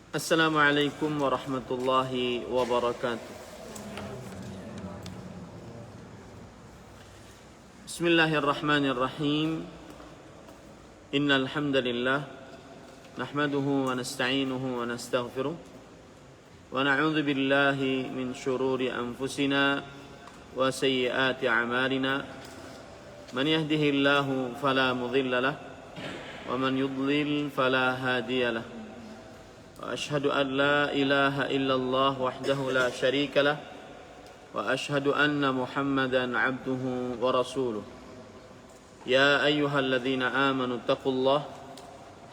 Assalamualaikum warahmatullahi wabarakatuh. Bismillahirrahmanirrahim. Innal hamdalillah nahmaduhu wa nasta'inuhu wa nastaghfiruh wa na'udzu billahi min shururi anfusina wa sayyiati a'malina. Man yahdihillahu fala mudilla lahu wa man yudlil fala hadiya lahu. وأشهد أن لا إله إلا الله وحده لا شريك له وأشهد أن محمدا عبده ورسوله يا أيها الذين آمنوا اتقوا الله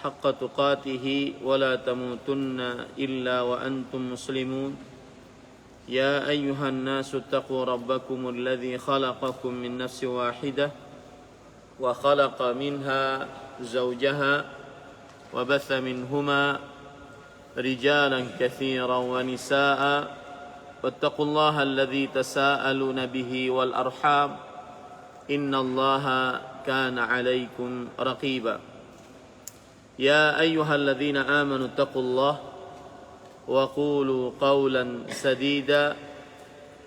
حق تقاته ولا تموتن إلا وأنتم مسلمون يا أيها الناس اتقوا ربكم الذي خلقكم من نفس واحدة وخلق منها زوجها وبث منهما رجالا كثيرا ونساء واتقوا الله الذي تساءلون به والأرحام إن الله كان عليكم رقيبا يا أيها الذين آمنوا اتقوا الله وقولوا قولا سديدا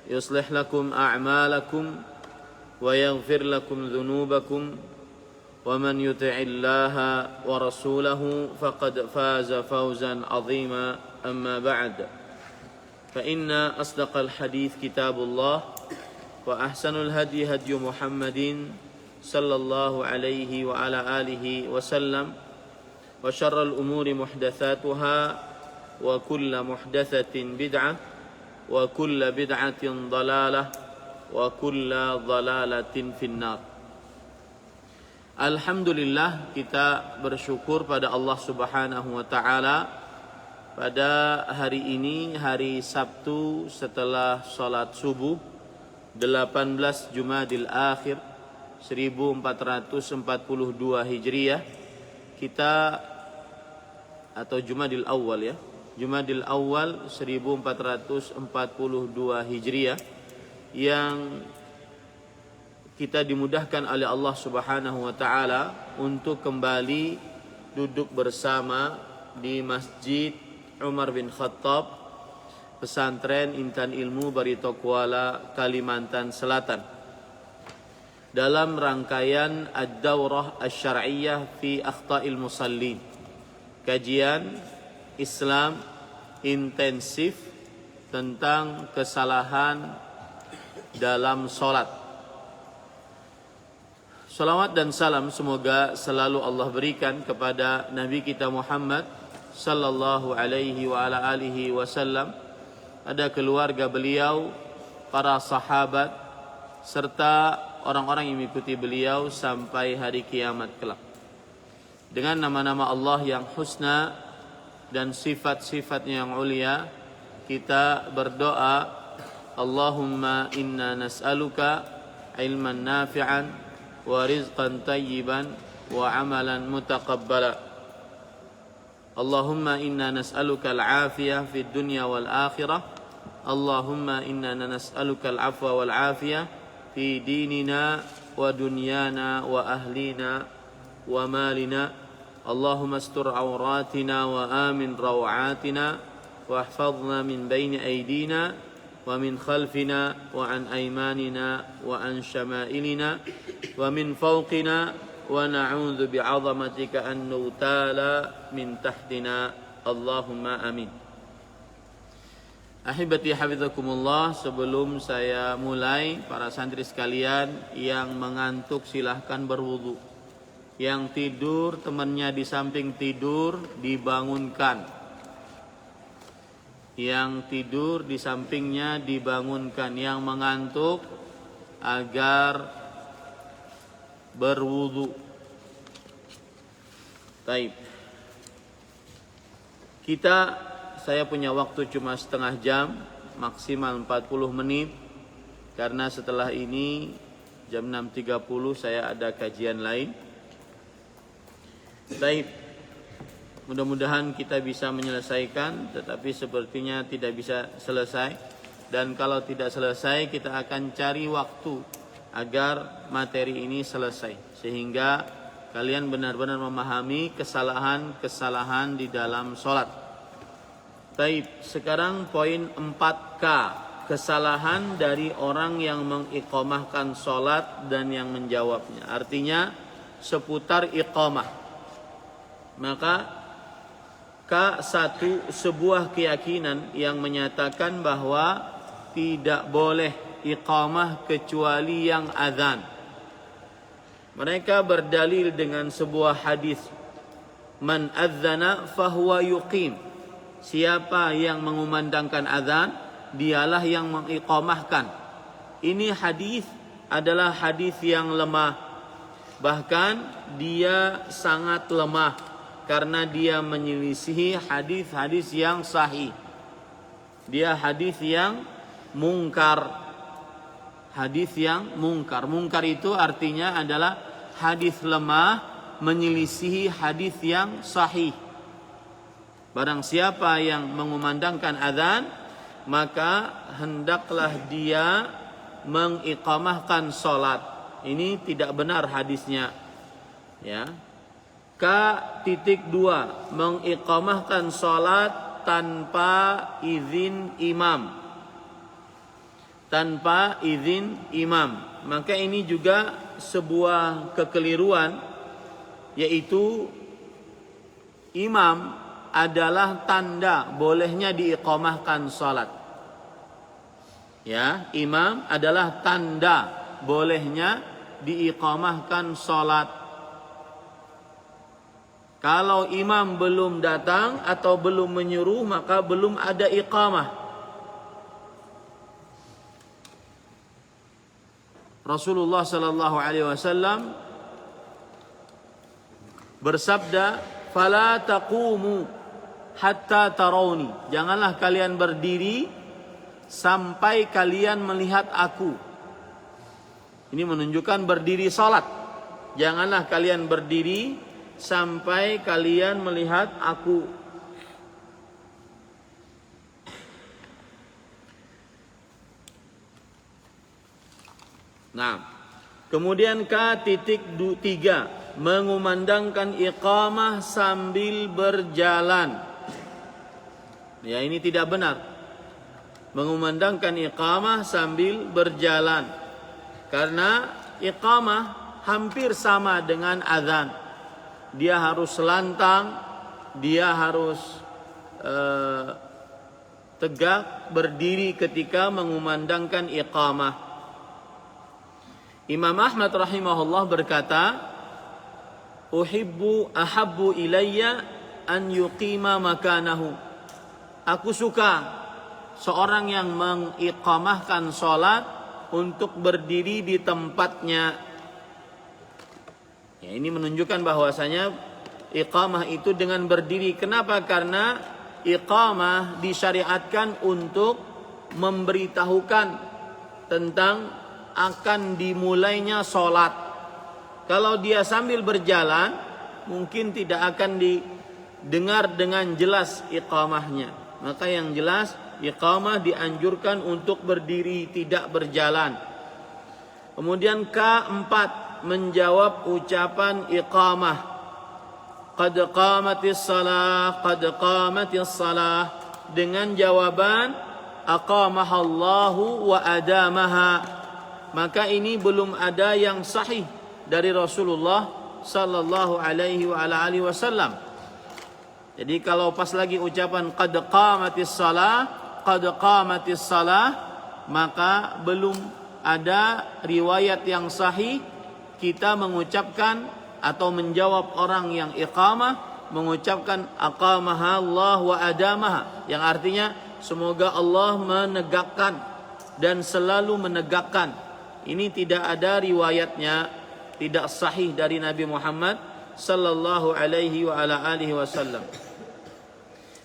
يصلح لكم أعمالكم ويغفر لكم ذنوبكم ومن يطع الله ورسوله فقد فاز فوزا عظيما أما بعد فإن أصدق الحديث كتاب الله وأحسن الهدي هدي محمد صلى الله عليه وعلى آله وسلم وشر الأمور محدثاتها وكل محدثة بدعة وكل بدعة ضلالة وكل ضلالة في النار. Alhamdulillah, kita bersyukur pada Allah Subhanahu wa taala pada hari ini, hari Sabtu setelah salat subuh 18 Jumadil Akhir 1442 Hijriah, kita atau Jumadil Awal ya. Jumadil Awal 1442 Hijriah yang kita dimudahkan oleh Allah Subhanahu wa taala untuk kembali duduk bersama di Masjid Umar bin Khattab, Pesantren Intan Ilmu Barito Kuala, Kalimantan Selatan, dalam rangkaian Ad-Daurah Asy-Syar'iyyah fi Akhta'il Musallin, kajian Islam intensif tentang kesalahan dalam salat. Salawat dan salam semoga selalu Allah berikan kepada Nabi kita Muhammad sallallahu alaihi wa ala alihi wasallam, ada keluarga beliau, para sahabat, serta orang-orang yang mengikuti beliau sampai hari kiamat kelak. Dengan nama-nama Allah yang husna dan sifat-sifatnya yang ulia, kita berdoa, Allahumma inna nas'aluka ilman nafi'an wa rizqan tayyiban wa amalan mutaqabbala. Allahumma inna nas'aluka al-afiyah fid dunya wal akhirah. Allahumma inna nas'aluka al-afwa wal afiyah fi dinina wa dunyana wa ahlina wa malina. Allahumma astur awratina wa amin rawatina wa ihfazna min bayni aydina wa min khalfina wa an aymanina wa an syama'ilina wa min fawqina wa na'udzu bi'azamatika an nughtala min tahtina. Allahumma amin. Ahibati hafizakumullah, sebelum saya mulai, para santri sekalian, yang mengantuk silahkan berwudu. Yang tidur, temannya di samping tidur dibangunkan. Yang tidur di sampingnya dibangunkan. Yang mengantuk agar berwudu. Taib. Saya punya waktu cuma setengah jam, maksimal 40 menit. Karena setelah ini jam 6.30 saya ada kajian lain. Taib. Mudah-mudahan kita bisa menyelesaikan, tetapi sepertinya tidak bisa selesai. Dan kalau tidak selesai, kita akan cari waktu agar materi ini selesai, sehingga kalian benar-benar memahami kesalahan-kesalahan di dalam sholat. Baik, sekarang poin 4K. Kesalahan dari orang yang mengiqamahkan sholat dan yang menjawabnya. Artinya seputar iqamah. Maka K1, sebuah keyakinan yang menyatakan bahwa tidak boleh iqamah kecuali yang azan. Mereka berdalil dengan sebuah hadis, man adzana fahuwa yuqim. Siapa yang mengumandangkan azan, dialah yang mengiqamahkan. Ini hadis adalah hadis yang lemah. Bahkan dia sangat lemah karena dia menyelisihi hadis-hadis yang sahih. Dia hadis yang mungkar. Hadis yang mungkar. Mungkar itu artinya adalah hadis lemah menyelisihi hadis yang sahih. Barang siapa yang mengumandangkan azan, maka hendaklah dia mengiqamahkan salat. Ini tidak benar hadisnya. Ya. K.2, mengiqamahkan salat tanpa izin imam. Tanpa izin imam. Maka ini juga sebuah kekeliruan, yaitu imam adalah tanda bolehnya diiqamahkan salat. Ya, imam adalah tanda bolehnya diiqamahkan salat. Kalau imam belum datang atau belum menyuruh, maka belum ada iqamah. Rasulullah sallallahu alaihi wasallam bersabda, "Fala taqumu hatta tarawni." Janganlah kalian berdiri sampai kalian melihat aku. Ini menunjukkan berdiri salat. Janganlah kalian berdiri sampai kalian melihat aku. Nah, kemudian K.3, mengumandangkan iqamah sambil berjalan. Ya, ini tidak benar. Mengumandangkan iqamah sambil berjalan. Karena iqamah hampir sama dengan azan. Dia harus lantang, dia harus tegak berdiri ketika mengumandangkan iqamah. Imam Ahmad rahimahullah berkata, ahabbu ilayya an yuqima makanahu. Aku suka seorang yang mengiqamahkan salat untuk berdiri di tempatnya. Ya, ini menunjukkan bahwasanya iqamah itu dengan berdiri. Kenapa? Karena iqamah disyariatkan untuk memberitahukan tentang akan dimulainya salat. Kalau dia sambil berjalan, mungkin tidak akan didengar dengan jelas iqamahnya. Maka yang jelas, iqamah dianjurkan untuk berdiri, tidak berjalan. Kemudian K4, menjawab ucapan iqamah. Qad qamatis salah, qad qamatis salah. Dengan jawaban, aqamahallahu wa adamaha. Maka ini belum ada yang sahih dari Rasulullah sallallahu alaihi wa ala alihi wasallam. Jadi kalau pas lagi ucapan qad qamatis salah, qad qamatis salah, maka belum ada riwayat yang sahih kita mengucapkan atau menjawab orang yang iqamah mengucapkan aqamaha Allah wa adamaha, yang artinya semoga Allah menegakkan dan selalu menegakkan. Ini tidak ada riwayatnya, tidak sahih dari Nabi Muhammad sallallahu alaihi wa ala alihi wasallam.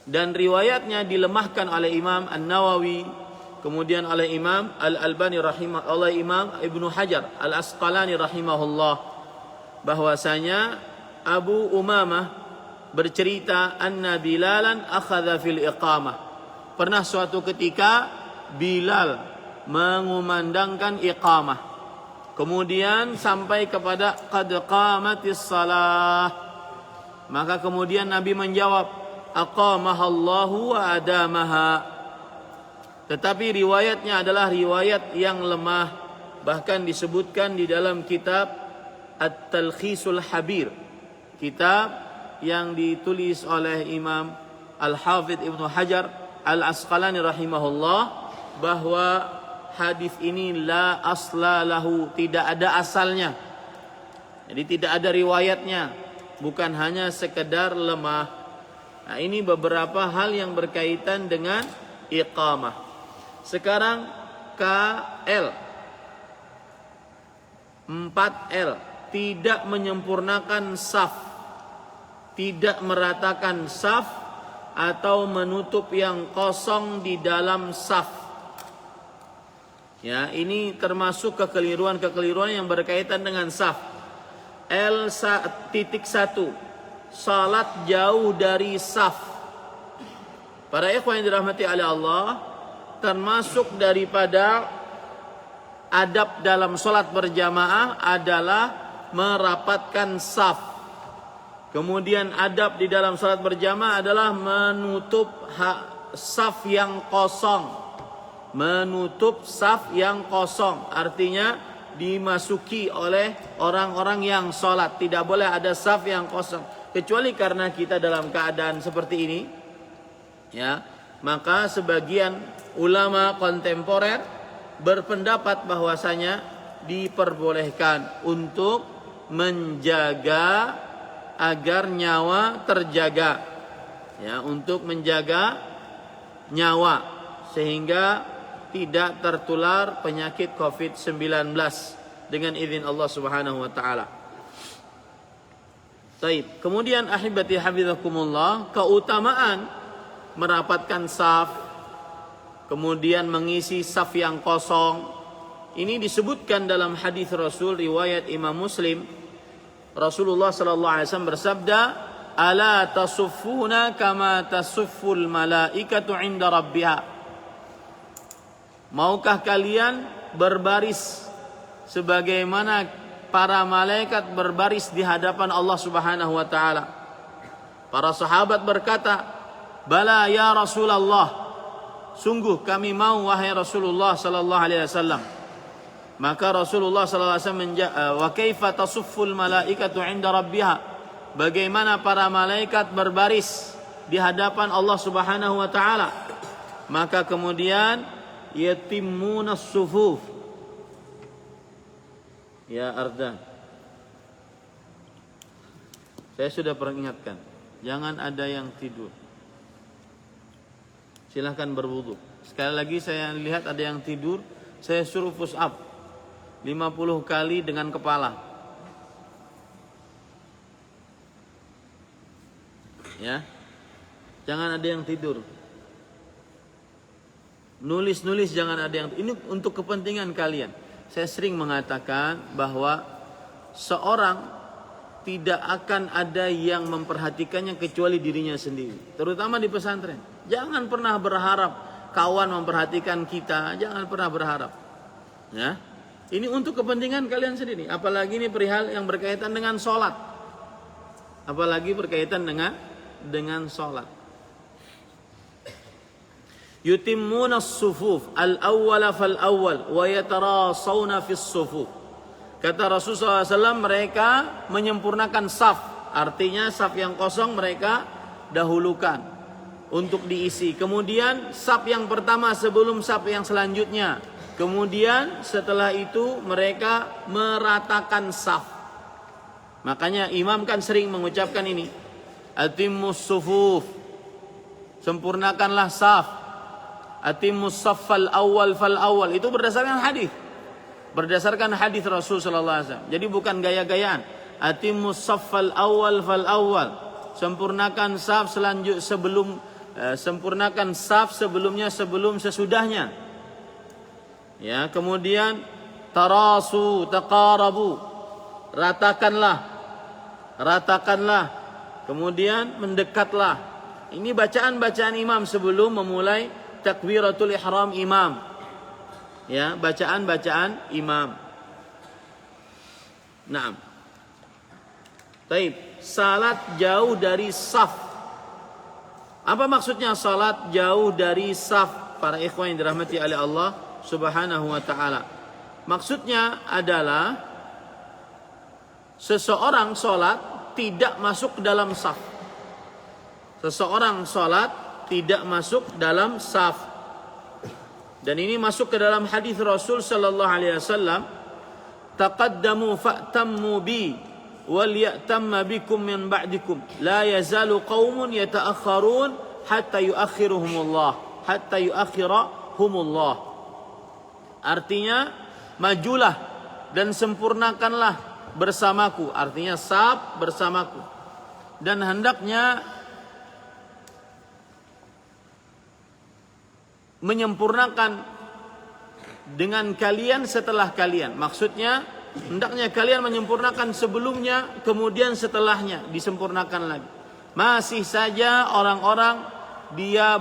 Dan riwayatnya dilemahkan oleh Imam An-Nawawi, kemudian oleh Imam Al-Albani oleh Imam Ibnu Hajar Al-Asqalani rahimahullah, bahwasanya Abu Umamah bercerita anna Bilalan akhadha fil iqamah. Pernah suatu ketika Bilal mengumandangkan iqamah. Kemudian sampai kepada qad qamatis salah. Maka kemudian Nabi menjawab, aqamahallahu wa adamaha. Tetapi riwayatnya adalah riwayat yang lemah, bahkan disebutkan di dalam kitab At-Talkhisul Habir, kitab yang ditulis oleh Imam Al-Hafidh Ibnu Hajar Al-Asqalani rahimahullah, bahwa hadis ini la asla lahu, tidak ada asalnya. Jadi tidak ada riwayatnya, bukan hanya sekedar lemah. Nah, ini beberapa hal yang berkaitan dengan iqamah. Sekarang KL 4L, tidak menyempurnakan saf, tidak meratakan saf atau menutup yang kosong di dalam saf. Ya, ini termasuk kekeliruan-kekeliruan yang berkaitan dengan saf. L.1, salat jauh dari saf. Para ikhwan yang dirahmati oleh Allah, termasuk daripada adab dalam salat berjamaah adalah merapatkan saf. Kemudian adab di dalam salat berjamaah adalah menutup saf yang kosong. Menutup saf yang kosong, artinya dimasuki oleh orang-orang yang sholat. Tidak boleh ada saf yang kosong, kecuali karena kita dalam keadaan seperti ini, ya. Maka sebagian ulama kontemporer berpendapat bahwasanya diperbolehkan untuk menjaga agar nyawa terjaga, ya, untuk menjaga nyawa sehingga tidak tertular penyakit COVID-19 dengan izin Allah Subhanahu wa taala. Baik, kemudian ahibati hafizakumullah, keutamaan merapatkan saf, kemudian mengisi saf yang kosong. Ini disebutkan dalam hadis Rasul riwayat Imam Muslim. Rasulullah sallallahu alaihi wasallam bersabda, "Ala tasuffuna kama tasufful malaikatu 'inda rabbiha." Maukah kalian berbaris sebagaimana para malaikat berbaris di hadapan Allah Subhanahu wa taala? Para sahabat berkata, "Bala ya Rasulullah." Sungguh kami mau wahai Rasulullah sallallahu alaihi wasallam. Maka Rasulullah sallallahu alaihi wasallam, "Wa kaifa tasufful malaikatu 'inda rabbiha?" Bagaimana para malaikat berbaris di hadapan Allah Subhanahu wa taala? Maka kemudian yatimmuna sufuf. Ya Ardan, saya sudah peringatkan, jangan ada yang tidur. Silahkan berwudu. Sekali lagi saya lihat ada yang tidur, saya suruh push up 50 kali dengan kepala. Ya, jangan ada yang tidur. Nulis jangan ada yang, ini untuk kepentingan kalian. Saya sering mengatakan bahwa seorang tidak akan ada yang memperhatikannya kecuali dirinya sendiri, terutama di pesantren. Jangan pernah berharap kawan memperhatikan kita, jangan pernah berharap. Ya, ini untuk kepentingan kalian sendiri. Apalagi ini perihal yang berkaitan dengan sholat. Apalagi berkaitan dengan sholat. Yutimmuna as-sufuf al-awwala fal-awwal wa yatarasawna fis sufuf. Kata Rasulullah SAW, mereka menyempurnakan saf, artinya saf yang kosong mereka dahulukan untuk diisi. Kemudian saf yang pertama sebelum saf yang selanjutnya. Kemudian setelah itu mereka meratakan saf. Makanya imam kan sering mengucapkan ini, atimmus sufuf, sempurnakanlah saf. Atimmus saffal awal fal awal, itu berdasarkan hadis. Berdasarkan hadis Rasul sallallahu alaihi wasallam. Jadi bukan gaya-gayaan. Atimmus saffal awal fal awal. Sempurnakan saf sempurnakan saf sebelumnya sebelum sesudahnya. Ya, kemudian tarasu taqarabu. Ratakanlah. Kemudian mendekatlah. Ini bacaan-bacaan imam sebelum memulai takbiratul ihram imam. Ya, bacaan-bacaan imam. Naam. Taib, salat jauh dari saf. Apa maksudnya salat jauh dari saf? Para ikhwan yang dirahmati oleh Allah Subhanahu wa taala. Maksudnya adalah seseorang salat tidak masuk ke dalam saf. Seseorang salat tidak masuk dalam saf. Dan ini masuk ke dalam hadis Rasul sallallahu alaihi wasallam, taqaddamu fa'tammu bi wal ya'tamma bikum min ba'dikum la yazalu qaumun yata'akhkharun hatta yuakhirahumullah. Artinya majulah dan sempurnakanlah bersamaku, artinya saf bersamaku, dan hendaknya menyempurnakan dengan kalian setelah kalian. Maksudnya hendaknya kalian menyempurnakan sebelumnya, kemudian setelahnya disempurnakan lagi. Masih saja orang-orang dia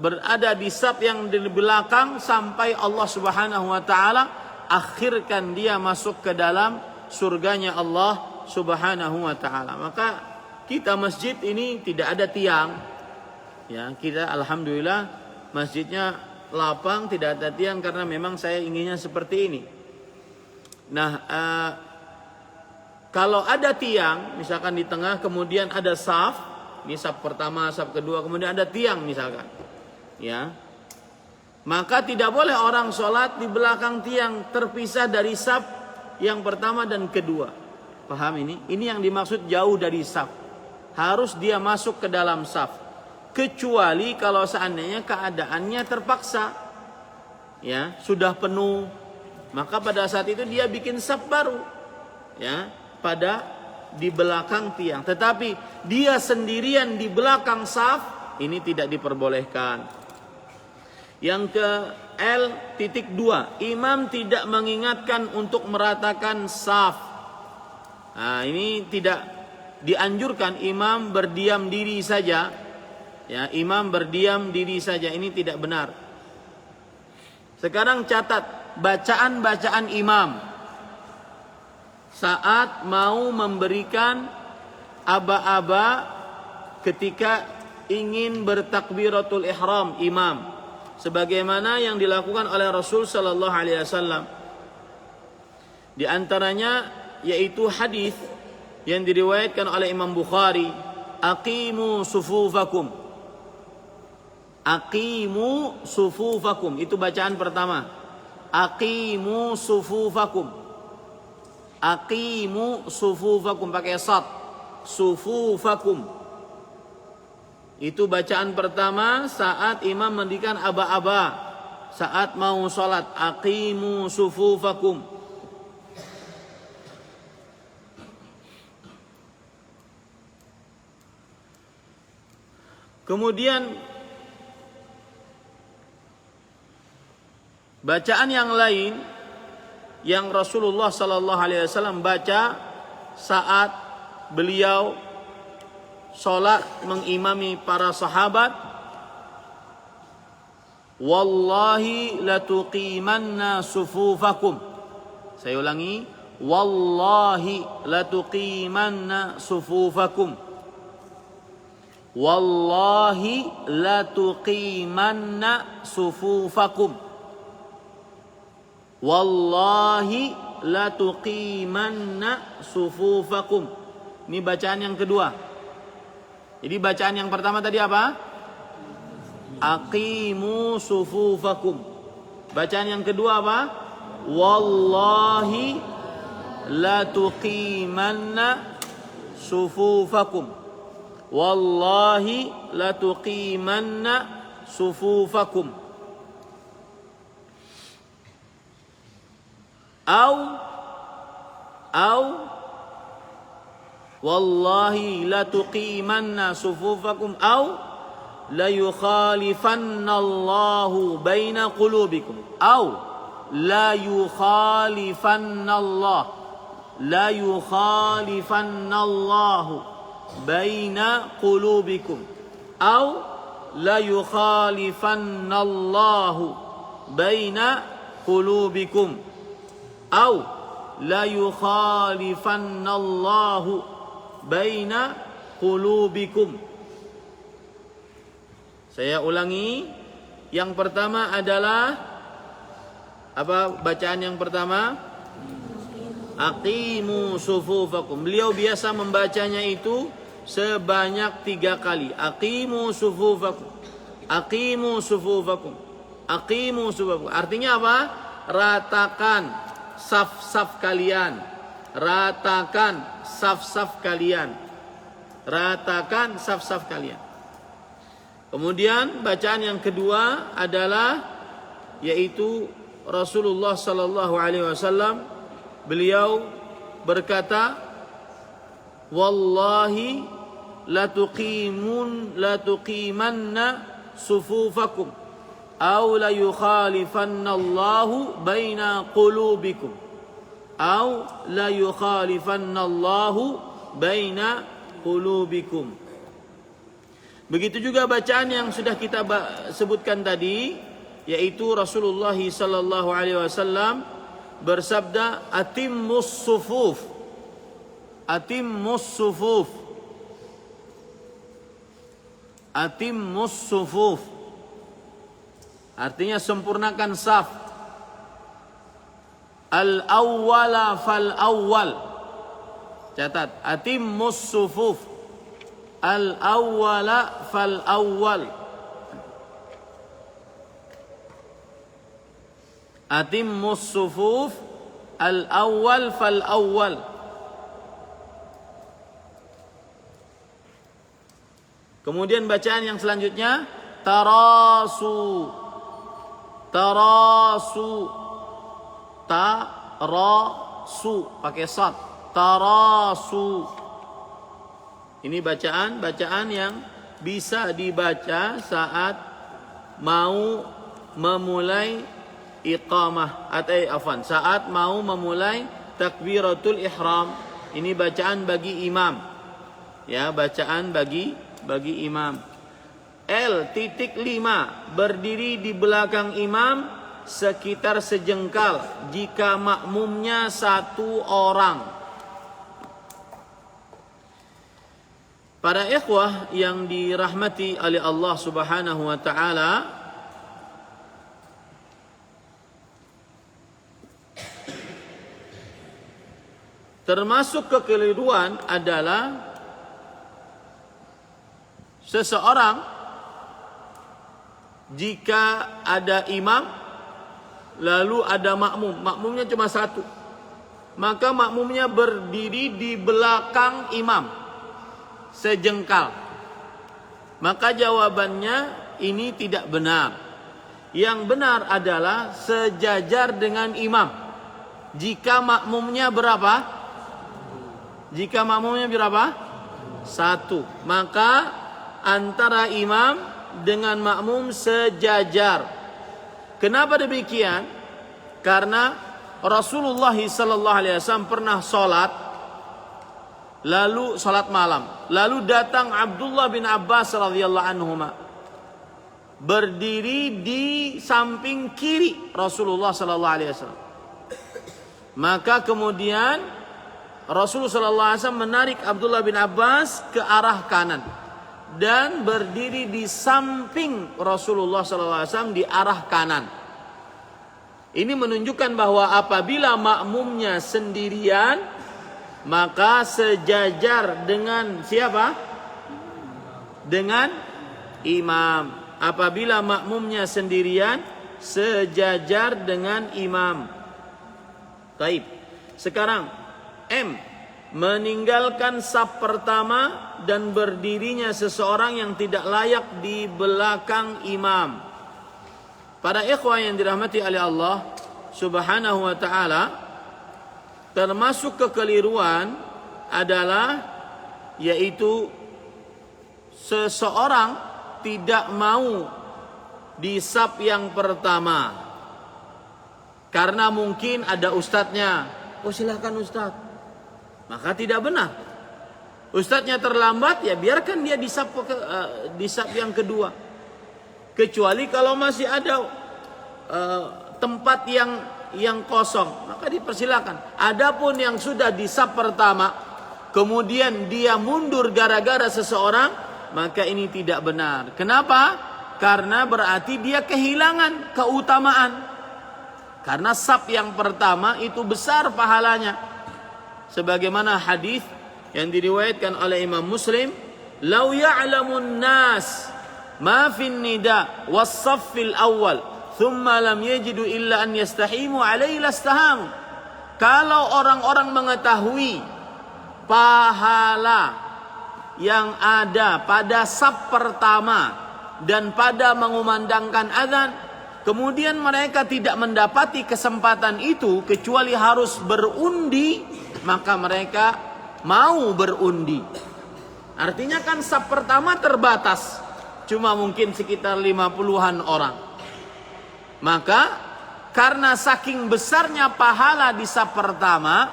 berada di saf yang di belakang sampai Allah Subhanahu wa taala akhirkan dia masuk ke dalam surganya Allah Subhanahu wa taala. Maka kita masjid ini tidak ada tiang. Ya, kita alhamdulillah masjidnya lapang, tidak ada tiang karena memang saya inginnya seperti ini. Nah, kalau ada tiang, misalkan di tengah kemudian ada saf, ini saf pertama, saf kedua, kemudian ada tiang misalkan, ya, maka tidak boleh orang sholat di belakang tiang terpisah dari saf yang pertama dan kedua. Paham ini? Ini yang dimaksud jauh dari saf. Harus dia masuk ke dalam saf. Kecuali kalau seandainya keadaannya terpaksa, ya, sudah penuh, maka pada saat itu dia bikin saf baru, ya, pada di belakang tiang. Tetapi dia sendirian di belakang saf, ini tidak diperbolehkan. Yang ke L.2, imam tidak mengingatkan untuk meratakan saf. Nah, ini tidak dianjurkan imam berdiam diri saja. Ya, imam berdiam diri saja, ini tidak benar. Sekarang catat bacaan-bacaan imam saat mau memberikan aba-aba ketika ingin bertakbiratul ihram imam, sebagaimana yang dilakukan oleh Rasul sallallahu alaihi wasallam. Di antaranya yaitu hadis yang diriwayatkan oleh Imam Bukhari, aqimu sufufakum. Aqimu sufufakum, itu bacaan pertama. Aqimu sufufakum. Aqimu sufufakum pakai sad. Sufufakum. Itu bacaan pertama saat imam mendirikan aba-aba saat mau sholat. Aqimu sufufakum. Kemudian bacaan yang lain yang Rasulullah sallallahu alaihi wasallam baca saat beliau salat mengimami para sahabat, wallahi latuqimanna sufufakum. Saya ulangi, wallahi latuqimanna sufufakum. Wallahi latuqimanna sufufakum. Wallahi latuqimanna sufufakum. Ini bacaan yang kedua. Jadi bacaan yang pertama tadi apa? Aqimu sufufakum. Bacaan yang kedua apa? Wallahi latuqimanna sufufakum. Wallahi latuqimanna sufufakum. Au wallahi la tuqimanna sufufakum au la yukhalifanna Allahu baina qulubikum. Au la yukhalifanna Allahu baina qulubikum. Au la yukhalifanna Allahu baina qulubikum. Au la yukhalifanna Allahu baina qulubikum. Saya ulangi. Yang pertama adalah apa bacaan yang pertama? Aqimu sufufakum. Beliau biasa membacanya itu sebanyak 3 kali. Aqimu sufufakum. Aqimu sufufakum. Aqimu sufufakum. Artinya apa? Ratakan saf-saf kalian. Ratakan saf-saf kalian. Ratakan saf-saf kalian. Kemudian bacaan yang kedua adalah yaitu Rasulullah sallallahu alaihi wasallam beliau berkata, "Wallahi la tuqimanna sufufakum aw la yukhalifanna Allahu baina qulubikum aw la yukhalifanna Allahu baina qulubikum." Begitu juga bacaan yang sudah kita sebutkan tadi, yaitu Rasulullah sallallahu alaihi wasallam bersabda, "Atimmus sufuf." Atimmus sufuf. Atimmus sufuf. Artinya sempurnakan saf. Al-awwala fal-awwal. Catat, atimmus sufuf. Al-awwala fal-awwal. Atimmus sufuf al-awwal fal-awwal. Kemudian bacaan yang selanjutnya tarasu. Tarasu. Tarasu pakai sad. Tarasu. Ini bacaan yang bisa dibaca saat mau memulai iqamah atau saat mau memulai takbiratul ihram. Ini bacaan bagi imam. Ya, bacaan bagi imam. L.5 berdiri di belakang imam sekitar sejengkal jika makmumnya 1 orang. Para ikhwah yang dirahmati oleh Allah Subhanahu wa taala, termasuk kekeliruan adalah seseorang jika ada imam lalu ada makmum, makmumnya cuma 1, maka makmumnya berdiri di belakang imam sejengkal. Maka jawabannya ini tidak benar. Yang benar adalah sejajar dengan imam. Jika makmumnya berapa? Jika makmumnya berapa? 1. Maka antara imam dengan makmum sejajar. Kenapa demikian? Karena Rasulullah SAW pernah sholat, lalu salat malam, lalu datang Abdullah bin Abbas radhiyallahu anhuma berdiri di samping kiri Rasulullah sallallahu alaihi wasallam. Maka kemudian Rasulullah sallallahu alaihi wasallam menarik Abdullah bin Abbas ke arah kanan dan berdiri di samping Rasulullah sallallahu alaihi wasallam di arah kanan. Ini menunjukkan bahwa apabila makmumnya sendirian, maka sejajar dengan siapa? Dengan imam. Apabila makmumnya sendirian, sejajar dengan imam. Taib. Sekarang M, meninggalkan saf pertama dan berdirinya seseorang yang tidak layak di belakang imam. Para ikhwah yang dirahmati oleh Allah Subhanahu wa taala, termasuk kekeliruan adalah yaitu seseorang tidak mau di saf yang pertama karena mungkin ada ustadznya. Oh silahkan ustadz. Maka tidak benar. Ustadznya terlambat, ya biarkan dia di saf yang kedua. Kecuali kalau masih ada tempat yang kosong, maka dipersilakan. Adapun yang sudah di saf pertama, kemudian dia mundur gara-gara seseorang, maka ini tidak benar. Kenapa? Karena berarti dia kehilangan keutamaan. Karena saf yang pertama itu besar pahalanya. Sebagaimana hadis yang diriwayatkan oleh Imam Muslim, "Lau ya'lamun nas ma fin nida was saffil awal, thumma lam yajidu illa an yastahimu alaihi lastahamu." Kalau orang-orang mengetahui pahala yang ada pada saf pertama dan pada mengumandangkan azan, kemudian mereka tidak mendapati kesempatan itu kecuali harus berundi, maka mereka mau berundi. Artinya kan saf pertama terbatas, cuma mungkin sekitar 50-an orang. Maka karena saking besarnya pahala di saf pertama,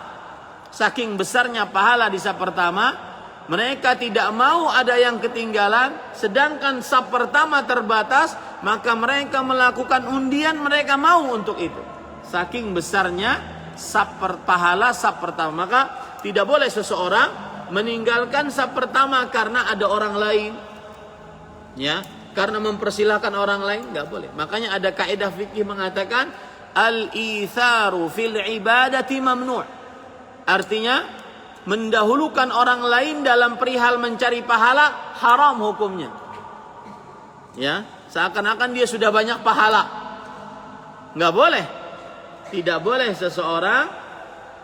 mereka tidak mau ada yang ketinggalan, sedangkan saf pertama terbatas, maka mereka melakukan undian, mereka mau untuk itu. Saking besarnya pahala saf pertama, maka tidak boleh seseorang meninggalkan saf pertama karena ada orang lain, ya, karena mempersilahkan orang lain, nggak boleh. Makanya ada kaidah fikih mengatakan al-itharu fil ibadati mamnu'. Artinya mendahulukan orang lain dalam perihal mencari pahala haram hukumnya. Ya, seakan-akan dia sudah banyak pahala. Nggak boleh. Tidak boleh seseorang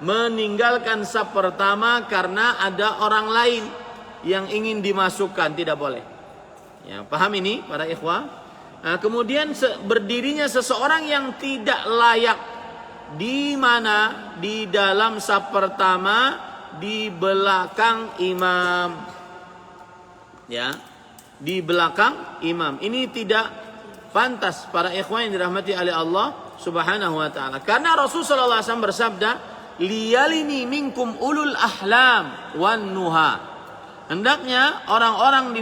meninggalkan saf pertama karena ada orang lain yang ingin dimasukkan, tidak boleh. Ya, paham ini para ikhwah? Nah, kemudian berdirinya seseorang yang tidak layak di mana? Di dalam saf pertama, di belakang imam, ya, di belakang imam. Ini tidak pantas para ikhwan yang dirahmati oleh Allah Subhanahu wa taala. Karena Rasulullah SAW bersabda, "Liyalini minkum ulul ahlam wan nuha." Hendaknya orang-orang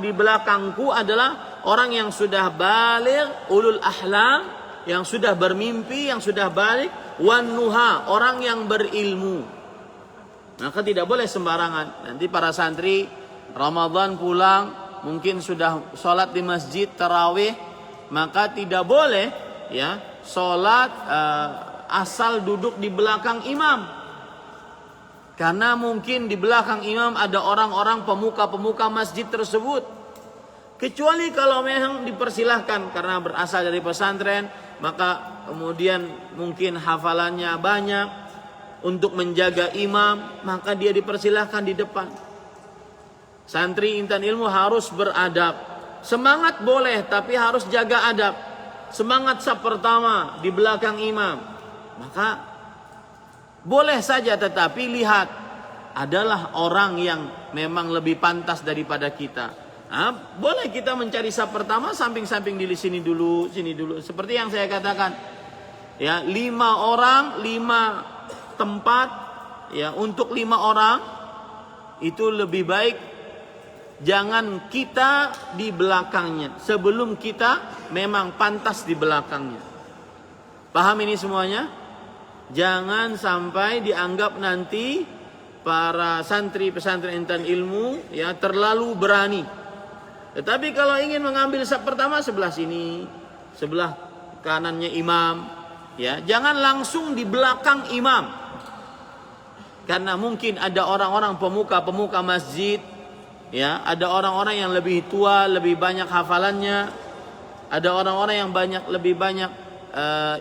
di belakangku adalah orang yang sudah baligh, ulul ahlam, yang sudah bermimpi, yang sudah baligh, wan nuha, orang yang berilmu. Maka tidak boleh sembarangan. Nanti para santri Ramadan pulang, mungkin sudah sholat di masjid tarawih, maka tidak boleh, ya, sholat asal duduk di belakang imam. Karena mungkin di belakang imam ada orang-orang pemuka-pemuka masjid tersebut. Kecuali kalau memang dipersilahkan karena berasal dari pesantren, maka kemudian mungkin hafalannya banyak, untuk menjaga imam, maka dia dipersilahkan di depan. Santri intan ilmu harus beradab. Semangat boleh, tapi harus jaga adab. Semangat saf pertama di belakang imam, maka boleh saja, tetapi lihat, adalah orang yang memang lebih pantas daripada kita. Nah, boleh kita mencari saf pertama, samping-samping di sini dulu, sini dulu. Seperti yang saya katakan, ya, 5 orang, 5 tempat, ya, untuk 5 orang itu lebih baik jangan kita di belakangnya sebelum kita memang pantas di belakangnya. Paham ini semuanya? Jangan sampai dianggap nanti para santri pesantren intan ilmu, ya, terlalu berani. Tetapi kalau ingin mengambil saf pertama sebelah sini, sebelah kanannya imam, ya, jangan langsung di belakang imam. Karena mungkin ada orang-orang pemuka masjid, ya, ada orang-orang yang lebih tua, lebih banyak hafalannya, ada orang-orang yang lebih banyak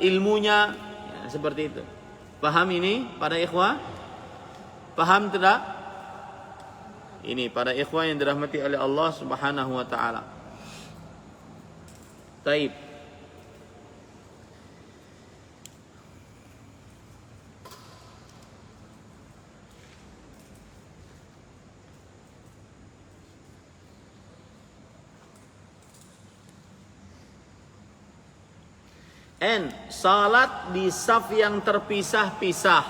ilmunya, ya, seperti itu. Paham ini para ikhwah? Paham tidak? Ini para ikhwah yang dirahmati oleh Allah Subhanahu wa taala. Taib. Salat di saf yang terpisah-pisah.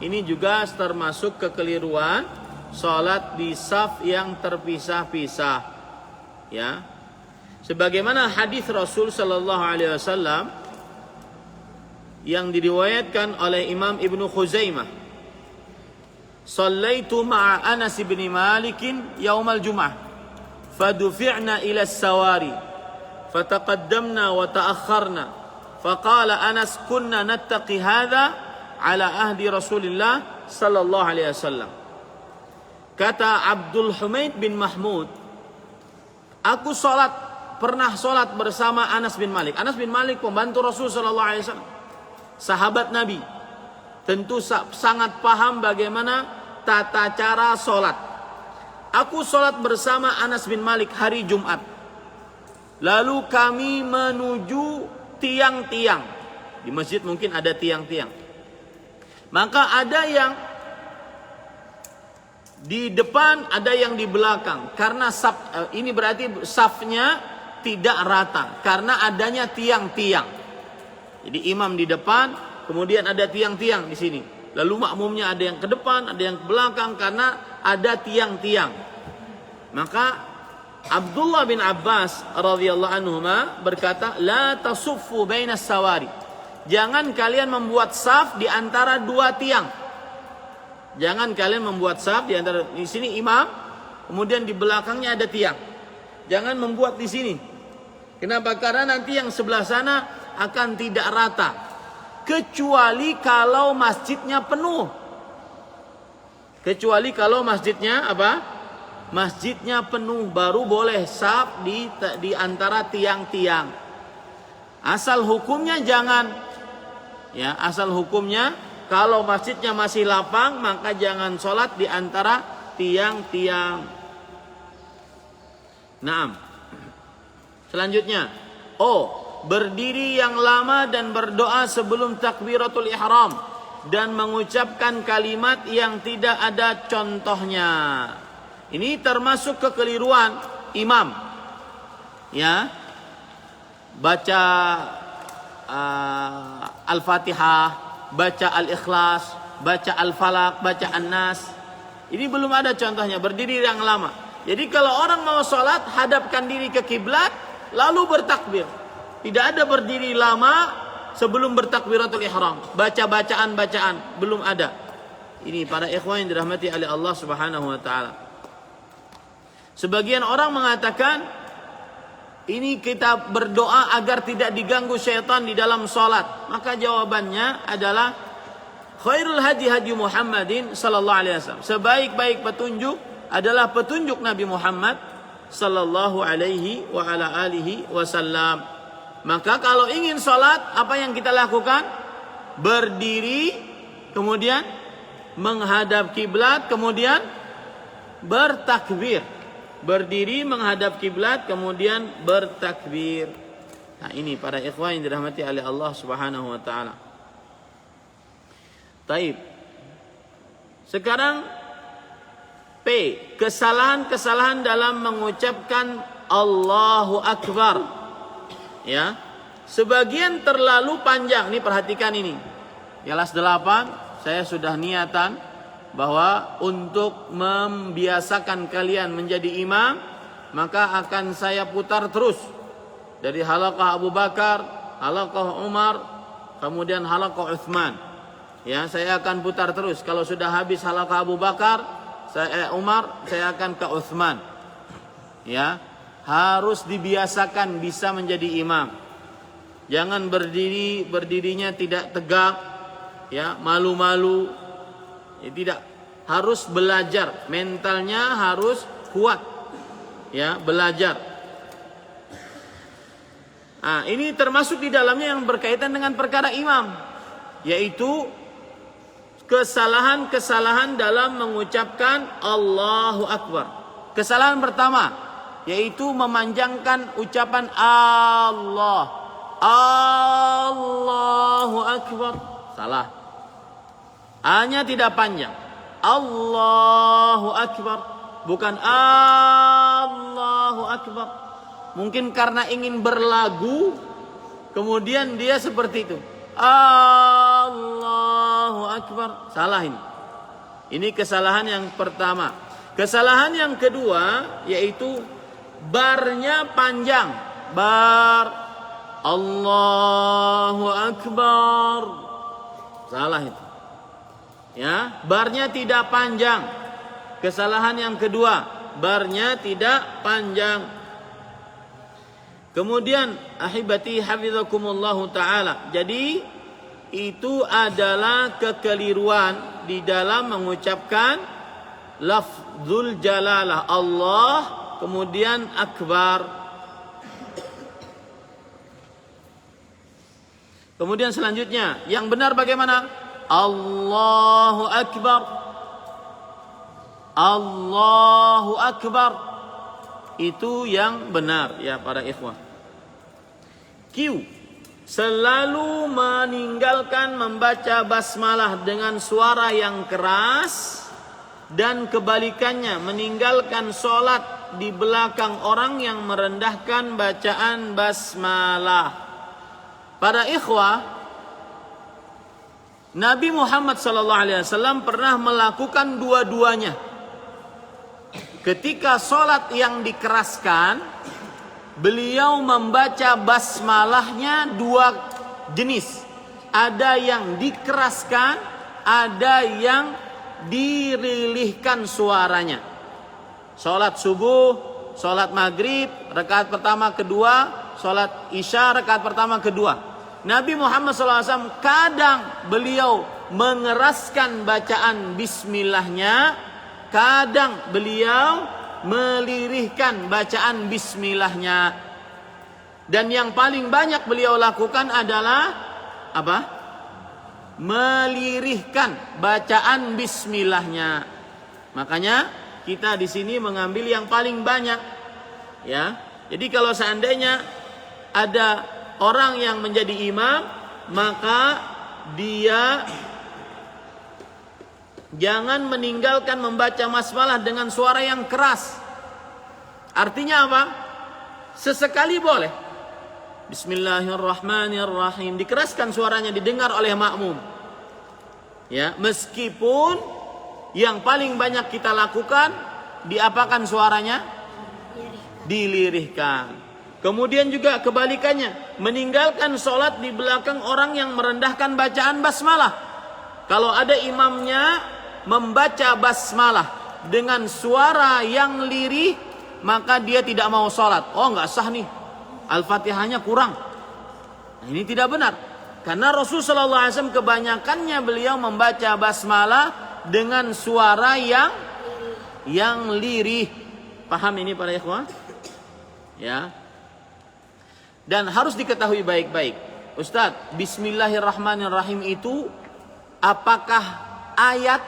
Ini juga termasuk kekeliruan, salat di saf yang terpisah-pisah. Ya. Sebagaimana hadis Rasul sallallahu alaihi wasallam yang diriwayatkan oleh Imam Ibnu Khuzaimah. Shallaitu ma'a Anas bin Malik yaumal Jum'ah. Fadufi'na ila as-sawari. fataqaddamna wa ta'akhkharna. Faqala Anas kunna nattaqi hadha ala ahdi Rasulillah sallallahu alaihi wasallam. Kata Abdul Humaid bin Mahmud, aku pernah sholat bersama Anas bin Malik. Anas bin Malik pembantu Rasul sallallahu alaihi wasallam, sahabat Nabi. Tentu sangat paham bagaimana tata cara sholat. Aku sholat bersama Anas bin Malik hari Jumat. Lalu kami menuju tiang-tiang. Di masjid mungkin ada tiang-tiang. Maka ada yang di depan, ada yang di belakang. Karena ini berarti safnya tidak rata. Karena adanya tiang-tiang. Jadi imam di depan, kemudian ada tiang-tiang di sini. Lalu makmumnya ada yang ke depan, ada yang ke belakang karena ada tiang-tiang. Maka Abdullah bin Abbas radhiyallahu anhuma berkata, la tasuffu bainas sawari. Jangan kalian membuat saf di antara dua tiang. Jangan kalian membuat saf di antara, di sini imam, kemudian di belakangnya ada tiang. Jangan membuat di sini. Kenapa? Karena nanti yang sebelah sana akan tidak rata. Kecuali kalau masjidnya penuh. Kecuali kalau masjidnya apa? Masjidnya penuh, baru boleh saf di antara tiang-tiang. Asal hukumnya jangan, ya, asal hukumnya kalau masjidnya masih lapang maka jangan sholat di antara tiang-tiang. Naam. Selanjutnya, berdiri yang lama dan berdoa sebelum takbiratul ihram dan mengucapkan kalimat yang tidak ada contohnya. Ini termasuk kekeliruan imam. Ya. Baca Al-Fatihah, baca Al-Ikhlas, baca Al-Falaq, baca An-Nas. Ini belum ada contohnya, berdiri yang lama. Jadi kalau orang mau sholat, hadapkan diri ke kiblat, lalu bertakbir. Tidak ada berdiri lama sebelum bertakbiratul ihram. Baca bacaan, belum ada. Ini para ikhwan yang dirahmati oleh Allah Subhanahu wa taala. Sebagian orang mengatakan ini kita berdoa agar tidak diganggu syaitan di dalam sholat. Maka jawabannya adalah khairul hadi hadi Muhammadin sallallahu alaihi wasallam. Sebaik-baik petunjuk adalah petunjuk Nabi Muhammad sallallahu alaihi wa ala alihi wasallam. Maka kalau ingin sholat, apa yang kita lakukan? Berdiri, kemudian menghadap kiblat, kemudian bertakbir. Berdiri menghadap kiblat, kemudian bertakbir. Nah, ini para ikhwan yang dirahmati oleh Allah Subhanahu wa taala. Taib. Sekarang P, kesalahan-kesalahan dalam mengucapkan Allahu Akbar. Ya. Sebagian terlalu panjang. Ini perhatikan ini. Kelas 8 saya sudah niatan bahwa untuk membiasakan kalian menjadi imam, maka akan saya putar terus dari halaqah Abu Bakar, halaqah Umar, kemudian halaqah Utsman. Ya, saya akan putar terus. Kalau sudah habis halaqah Abu Bakar, Umar, saya akan ke Utsman. Ya, harus dibiasakan bisa menjadi imam. Jangan berdirinya tidak tegak, ya, malu-malu. Ya, tidak, harus belajar, mentalnya harus kuat, ya, belajar. Nah, ini termasuk di dalamnya yang berkaitan dengan perkara imam, yaitu kesalahan-kesalahan dalam mengucapkan Allahu Akbar. Kesalahan pertama yaitu memanjangkan ucapan Allah, Allahu Akbar. Salah. A-nya tidak panjang. Allahu Akbar, bukan Allahu Akbar. Mungkin karena ingin berlagu, kemudian dia seperti itu. Allahu Akbar. Salah ini. Ini kesalahan yang pertama. Kesalahan yang kedua yaitu barnya panjang. Bar Allahu Akbar. Salah itu. Ya, barnya tidak panjang. Kesalahan yang kedua, barnya tidak panjang. Kemudian ahibati hafizakumullahu taala. Jadi itu adalah kekeliruan di dalam mengucapkan lafzul jalalah Allah kemudian akbar. Kemudian selanjutnya yang benar bagaimana? Allahu akbar. Allahu akbar. Itu yang benar ya para ikhwah. Q. Selalu meninggalkan membaca basmalah dengan suara yang keras, dan kebalikannya meninggalkan sholat di belakang orang yang merendahkan bacaan basmalah. Para ikhwah, Nabi Muhammad SAW pernah melakukan dua-duanya. Ketika sholat yang dikeraskan, beliau membaca basmalahnya dua jenis. Ada yang dikeraskan, ada yang dirilihkan suaranya. Sholat subuh, sholat maghrib, rakaat pertama kedua, sholat isya, rakaat pertama kedua. Nabi Muhammad SAW kadang beliau mengeraskan bacaan bismillahnya, kadang beliau melirihkan bacaan bismillahnya. Dan yang paling banyak beliau lakukan adalah apa? Melirihkan bacaan bismillahnya. Makanya kita di sini mengambil yang paling banyak, ya. Jadi kalau seandainya ada orang yang menjadi imam, maka dia jangan meninggalkan membaca basmalah dengan suara yang keras. Artinya apa? Sesekali boleh. Bismillahirrahmanirrahim. Dikeraskan suaranya, didengar oleh makmum. Ya, meskipun yang paling banyak kita lakukan, diapakan suaranya? Dilirihkan. Kemudian juga kebalikannya, meninggalkan sholat di belakang orang yang merendahkan bacaan basmalah. Kalau ada imamnya membaca basmalah dengan suara yang lirih, maka dia tidak mau sholat. Oh, nggak sah nih, Al-Fatihahnya kurang. Nah, ini tidak benar. Karena Rasulullah SAW kebanyakannya beliau membaca basmalah dengan suara yang lirih. Paham ini para ikhwah? Ya. Dan harus diketahui baik-baik, Ustadz, Bismillahirrahmanirrahim itu apakah ayat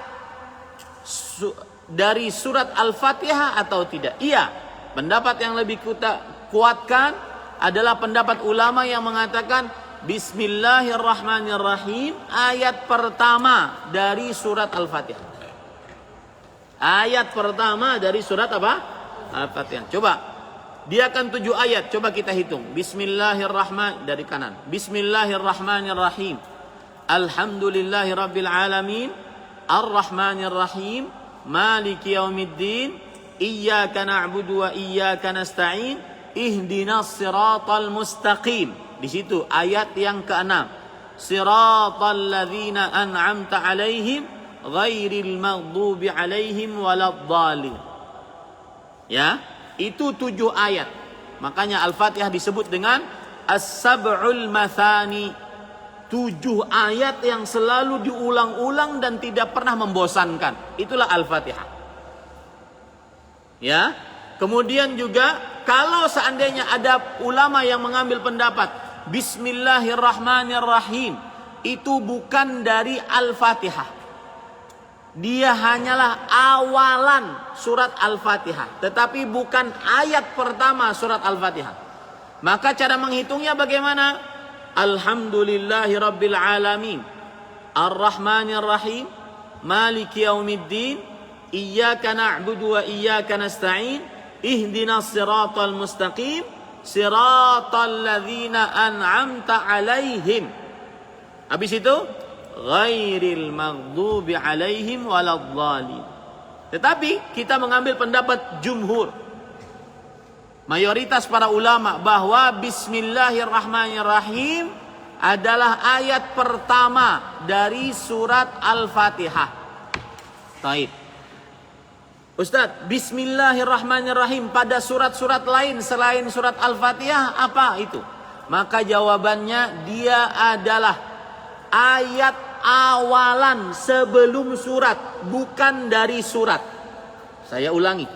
dari surat Al-Fatihah atau tidak? Iya, pendapat yang lebih kita kuatkan adalah pendapat ulama yang mengatakan Bismillahirrahmanirrahim ayat pertama dari surat Al-Fatihah. Ayat pertama dari surat apa? Al-Fatihah. Coba, dia akan 7 ayat. Coba kita hitung. Bismillahirrahmanirrahim dari kanan. Bismillahirrahmanirrahim. Alhamdulillahirabbil alamin. Ar-Rahmanirrahim. Maliki yaumiddin. Iyyaka na'budu wa iyyaka nasta'in. Ihdinas siratal mustaqim. Di situ ayat yang ke-6. Siratal ladzina an'amta 'alaihim ghairil maghdubi 'alaihim waladdallin. Ya, itu 7 ayat. Makanya Al-Fatihah disebut dengan As-Sab'ul Mathani. 7 ayat yang selalu diulang-ulang dan tidak pernah membosankan. Itulah Al-Fatihah. Ya. Kemudian juga kalau seandainya ada ulama yang mengambil pendapat Bismillahirrahmanirrahim itu bukan dari Al-Fatihah. Dia hanyalah awalan surat Al-Fatihah, tetapi bukan ayat pertama surat Al-Fatihah. Maka cara menghitungnya bagaimana? Alhamdulillahirabbil alamin. Ar-Rahmanirrahim. Maliki yaumiddin. Iyyaka na'budu wa iyyaka nasta'in. Ihdinas siratal mustaqim. Siratal ladzina an'amta 'alaihim. Habis itu ghairil maghdubi 'alaihim waladdallin. Tetapi kita mengambil pendapat jumhur, mayoritas para ulama, bahwa Bismillahirrahmanirrahim adalah ayat pertama dari surat Al-Fatihah. Baik. Ustadz, Bismillahirrahmanirrahim pada surat-surat lain selain surat Al-Fatihah apa itu? Maka jawabannya dia adalah ayat awalan sebelum surat, bukan dari surat. Saya ulangi.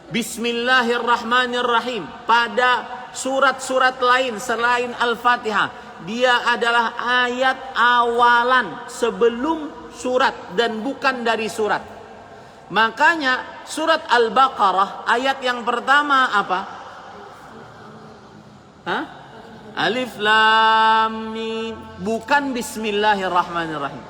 Bismillahirrahmanirrahim pada surat-surat lain selain Al-Fatihah, dia adalah ayat awalan sebelum surat dan bukan dari surat. Makanya surat Al-Baqarah ayat yang pertama apa? Hah? Alif Lam Mim, bukan Bismillahirrahmanirrahim.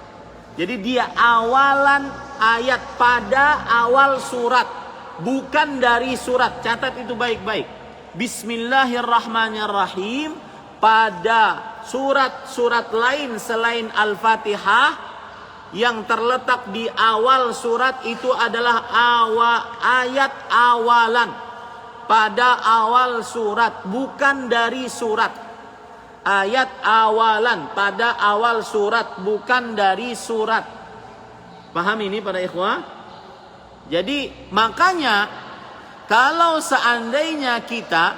Jadi dia awalan ayat pada awal surat, bukan dari surat. Catat itu baik-baik. Bismillahirrahmanirrahim pada surat-surat lain selain Al-Fatihah yang terletak di awal surat itu adalah ayat awalan pada awal surat, bukan dari surat. Ayat awalan pada awal surat, bukan dari surat. Paham ini para ikhwah? Jadi makanya kalau seandainya kita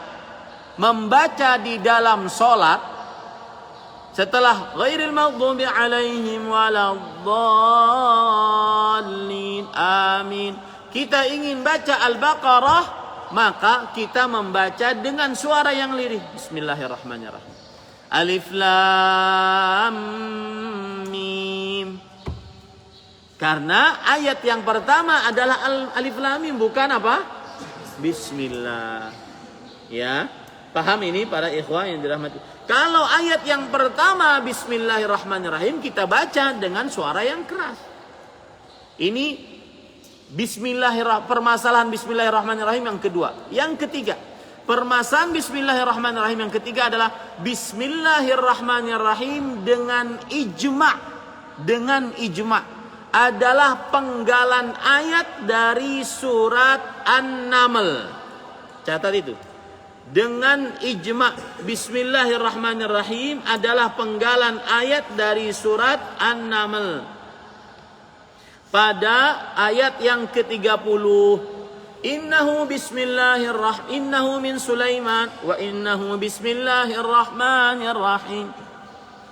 membaca di dalam sholat setelah ghairil maghdubi alaihim waladdallin amin, kita ingin baca Al-Baqarah, maka kita membaca dengan suara yang lirih. Bismillahirrahmanirrahim. Alif Lam Mim. Karena ayat yang pertama adalah Alif Lam Mim, bukan apa? Bismillah. Ya, paham ini para ikhwah yang dirahmati. Kalau ayat yang pertama Bismillahirrahmanirrahim kita baca dengan suara yang keras. Ini permasalahan Bismillahirrahmanirrahim yang kedua. Yang ketiga, permasalahan Bismillahirrahmanirrahim yang ketiga adalah Bismillahirrahmanirrahim dengan ijma adalah penggalan ayat dari surat An-Naml. Catat itu. Dengan ijma, Bismillahirrahmanirrahim adalah penggalan ayat dari surat An-Naml. Pada ayat yang ke-30, Innahu min Sulaiman wa innahu bismillahirrahmanirrahim.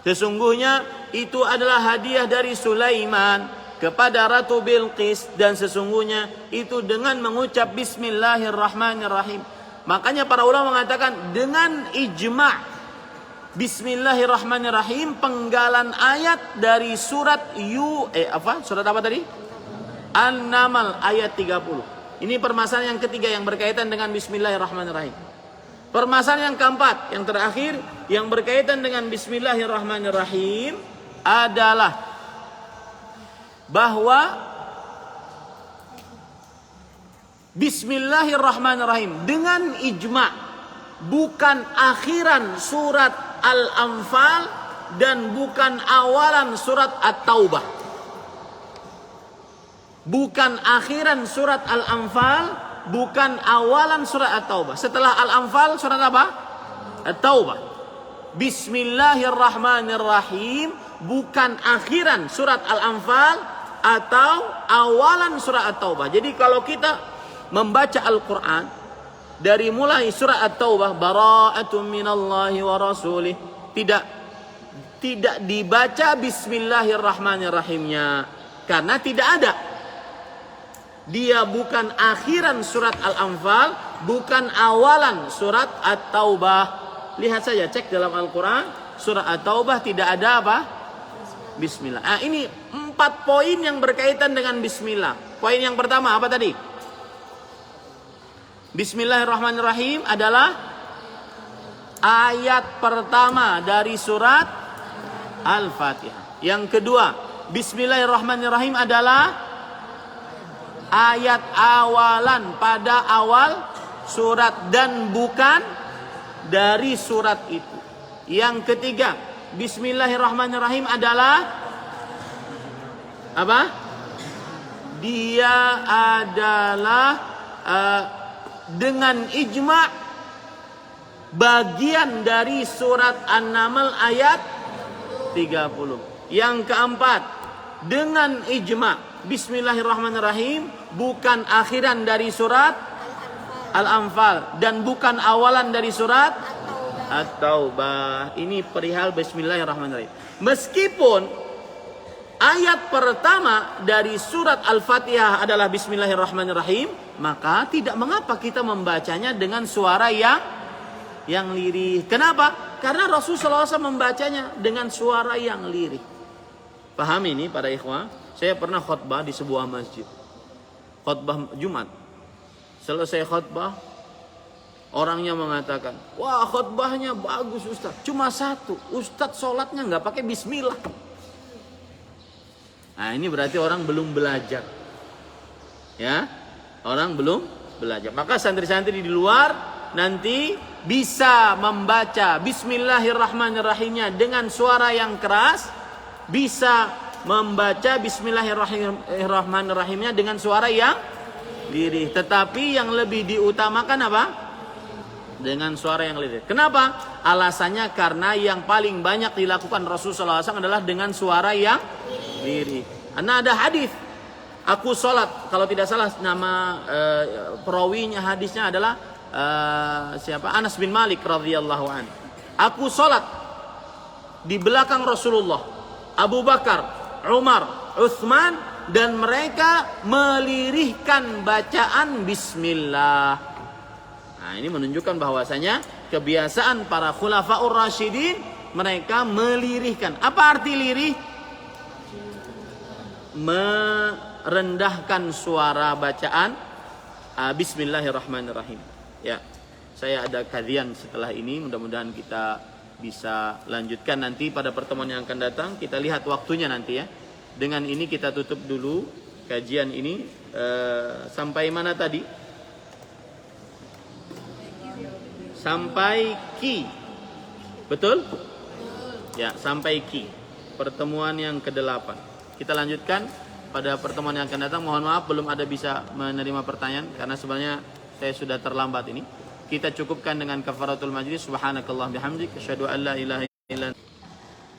Sesungguhnya itu adalah hadiah dari Sulaiman kepada Ratu Bilqis, dan sesungguhnya itu dengan mengucap Bismillahirrahmanirrahim. Makanya para ulama mengatakan dengan ijma' Bismillahirrahmanirrahim penggalan ayat dari surat surat apa tadi? An-Naml ayat 30. Ini permasalahan yang ketiga yang berkaitan dengan Bismillahirrahmanirrahim. Permasalahan yang keempat, yang terakhir, yang berkaitan dengan Bismillahirrahmanirrahim adalah bahwa Bismillahirrahmanirrahim dengan ijma' bukan akhiran surat Al-Anfal dan bukan awalan surat At-Taubah. Bukan akhiran surat Al-Anfal, bukan awalan surat At-Taubah. Setelah Al-Anfal surat apa? At-Taubah. Bismillahirrahmanirrahim bukan akhiran surat Al-Anfal atau awalan surat At-Taubah. Jadi kalau kita membaca Al-Quran dari mulai surah At-Taubah, bara'atun minallahi wa rasulih, tidak dibaca Bismillahirrahmanirrahimnya karena tidak ada. Dia bukan akhiran surat Al-Anfal, bukan awalan surat At-Taubah. Lihat saja, cek dalam Al-Quran surah At-Taubah tidak ada apa? Bismillah. Nah, ini 4 poin yang berkaitan dengan Bismillah. Poin yang pertama apa tadi? Bismillahirrahmanirrahim adalah ayat pertama dari surat Al-Fatihah. Yang kedua, Bismillahirrahmanirrahim adalah ayat awalan pada awal surat dan bukan dari surat itu. Yang ketiga, Bismillahirrahmanirrahim adalah apa? Dia adalah dengan ijma' bagian dari surat An-Naml ayat 30. Yang keempat, dengan ijma' Bismillahirrahmanirrahim bukan akhiran dari surat Al-Anfal dan bukan awalan dari surat At-Taubah. Ini perihal Bismillahirrahmanirrahim. Meskipun ayat pertama dari surat Al-Fatihah adalah Bismillahirrahmanirrahim, maka tidak mengapa kita membacanya dengan suara yang lirih. Kenapa? Karena Rasulullah SAW membacanya dengan suara yang lirih. Paham ini para ikhwah? Saya pernah khutbah di sebuah masjid. Khutbah Jumat. Selesai khutbah, orangnya mengatakan, wah khutbahnya bagus Ustaz. Cuma satu, Ustaz sholatnya nggak pakai bismillah. Nah ini berarti orang belum belajar. Ya, orang belum belajar. Maka santri-santri di luar nanti bisa membaca Bismillahirrahmanirrahimnya dengan suara yang keras, bisa membaca Bismillahirrahmanirrahimnya dengan suara yang lirih. Tetapi yang lebih diutamakan apa? Dengan suara yang lirih. Kenapa? Alasannya karena yang paling banyak dilakukan Rasulullah SAW adalah dengan suara yang lirih. Karena ada hadis, aku sholat, kalau tidak salah nama perawinya hadisnya adalah siapa? Anas bin Malik radhiyallahu an. Aku sholat di belakang Rasulullah, Abu Bakar, Umar, Utsman, dan mereka melirihkan bacaan Bismillah. Nah ini menunjukkan bahwasanya kebiasaan para khulafaur rasyidin, mereka melirihkan. Apa arti lirih? Merendahkan suara bacaan Bismillahirrahmanirrahim. Ya, saya ada kajian setelah ini, mudah-mudahan kita bisa lanjutkan nanti pada pertemuan yang akan datang. Kita lihat waktunya nanti ya. Dengan ini kita tutup dulu kajian ini. Sampai mana tadi? Sampai ki. Betul? Ya, sampai ki. Pertemuan yang ke-8. Kita lanjutkan pada pertemuan yang akan datang. Mohon maaf belum ada bisa menerima pertanyaan karena sebenarnya saya sudah terlambat ini. Kita cukupkan dengan kafaratul majlis. Subhanakallah bihamdik, asyhadu an la ilaha illa anta